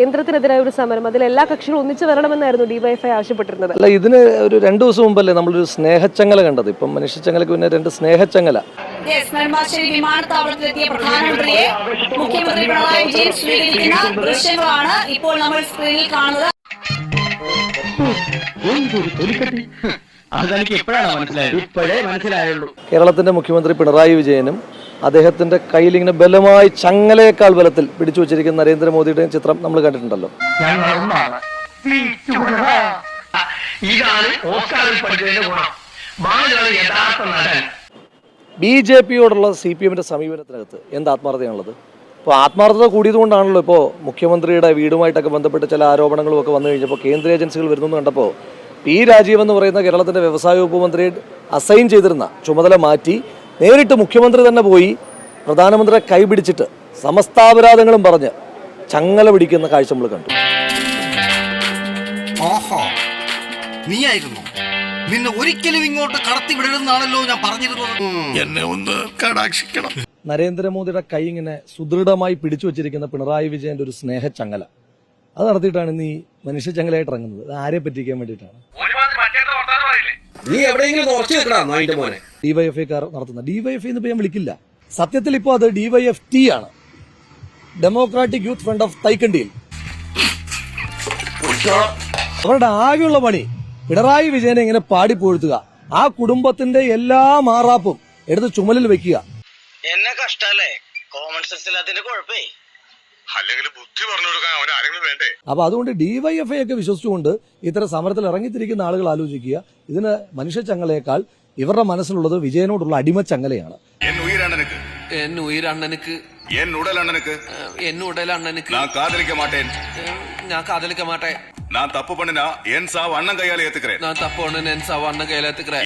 കേന്ദ്രത്തിനെതിരായ ഒരു സമരം, അതിൽ എല്ലാ കക്ഷികളും ഒന്നിച്ചു വരണമെന്നായിരുന്നു ഡിവൈഎഫ്ഐ ആവശ്യപ്പെട്ടിരുന്നത്. അല്ല, ഇതിന് ഒരു 2 ദിവസം മുമ്പല്ലേ നമ്മളൊരു സ്നേഹച്ചങ്ങല കണ്ടത്. ഇപ്പം മനുഷ്യച്ചങ്ങലക്ക് പിന്നെ 2 സ്നേഹച്ചങ്ങല. നെടുമ്പാശ്ശേരി വിമാനത്താവളത്തിലെത്തിയ പ്രധാനമന്ത്രിയെ മുഖ്യമന്ത്രി പിണറായി വിജയൻ സ്വീകരിക്കുന്ന ദൃശ്യങ്ങളാണ് ഇപ്പോൾ നമ്മൾ സ്ക്രീനിൽ കാണുന്നത്. കേരളത്തിന്റെ മുഖ്യമന്ത്രി പിണറായി വിജയനും അദ്ദേഹത്തിന്റെ കയ്യിൽ ഇങ്ങനെ ബലമായി ചങ്ങലയേക്കാൾ ബലത്തിൽ പിടിച്ചു വെച്ചിരിക്കുന്ന നരേന്ദ്രമോദിയുടെ ചിത്രം നമ്മൾ കണ്ടിട്ടുണ്ടല്ലോ. BJPയോടുള്ള CPMന്റെ സമീപനത്തിനകത്ത് എന്ത് ആത്മാർത്ഥതയാണുള്ളത്? ഇപ്പോൾ ആത്മാർത്ഥത കൂടിയതുകൊണ്ടാണല്ലോ ഇപ്പോൾ മുഖ്യമന്ത്രിയുടെ വീടുമായിട്ടൊക്കെ ബന്ധപ്പെട്ട് ചില ആരോപണങ്ങളും ഒക്കെ വന്നു കഴിഞ്ഞപ്പോൾ കേന്ദ്ര ഏജൻസികൾ വരുന്നു കണ്ടപ്പോൾ P. രാജീവ് എന്ന് പറയുന്ന കേരളത്തിന്റെ വ്യവസായ വകുപ്പ് മന്ത്രിയെ അസൈൻ ചെയ്തിരുന്ന ചുമതല മാറ്റി നേരിട്ട് മുഖ്യമന്ത്രി തന്നെ പോയി പ്രധാനമന്ത്രിയെ കൈപിടിച്ചിട്ട് സമസ്താപരാധങ്ങളും പറഞ്ഞ് ചങ്ങല പിടിക്കുന്ന കാഴ്ച നമ്മൾ കണ്ടു. നീയായിരുന്നു നിന്നെ ഒരിക്കലും ഇങ്ങോട്ട് കടത്തി വിടരുന്നാണല്ലോ ഞാൻ പറഞ്ഞിരുന്നത്. എന്നെ ഒന്ന് കടാക്ഷിക്കണം. നരേന്ദ്രമോദിയുടെ കൈ ഇങ്ങനെ സുദൃഢമായി പിടിച്ചു വെച്ചിരിക്കുന്ന പിണറായി വിജയന്റെ ഒരു സ്നേഹച്ചങ്ങല അത് നടത്തിയിട്ടാണ് നീ മനുഷ്യ ചങ്ങലയായിട്ട് ഇറങ്ങുന്നത്. ആരെ പറ്റിക്കാൻ വേണ്ടിയിട്ടാണ്? ഡിവൈഎഫ്ഐക്കാർ നടത്തുന്നത്. ഡിവൈഎഫ്ഐ എന്ന് ഞാൻ വിളിക്കില്ല. സത്യത്തിൽ ഇപ്പോൾ അത് DYFT ആണ്, ഡെമോക്രാറ്റിക് യൂത്ത് ഫ്രണ്ട് ഓഫ് തൈക്കണ്ടിയിൽ. അവരുടെ ആകെയുള്ള പണി പിണറായി വിജയനെ ഇങ്ങനെ പാടിപ്പോഴ്ത്തുക, ആ കുടുംബത്തിന്റെ എല്ലാ മാറാപ്പും എടുത്ത് ചുമലിൽ വെക്കുക. എന്നെ കഷ്ടല്ലേ? കോമൺ സെൻസിൽ അതിന്റെ കുഴപ്പേ. അല്ലെങ്കിൽ ബുദ്ധി പറഞ്ഞു കൊടുക്കാൻ അവൻ ആരെങ്കിലും വേണ്ടേ? അപ്പൊ അതുകൊണ്ട് DYFI ഒക്കെ വിശ്വസിച്ചുകൊണ്ട് ഇത്തരം സമരത്തിൽ ഇറങ്ങിത്തിരിക്കുന്ന ആളുകൾ ആലോചിക്കുക, ഇതിന് മനുഷ്യച്ചങ്ങലയേക്കാൾ ഇവരുടെ മനസ്സിലുള്ളത് വിജയനോടുള്ള അടിമച്ചങ്ങലയാണ്. நான் காதலிக்க மாட்டேன். நான் தப்பு பண்ணினா என் சாவு அண்ணன் கையால ஏத்துக்கிறேன்.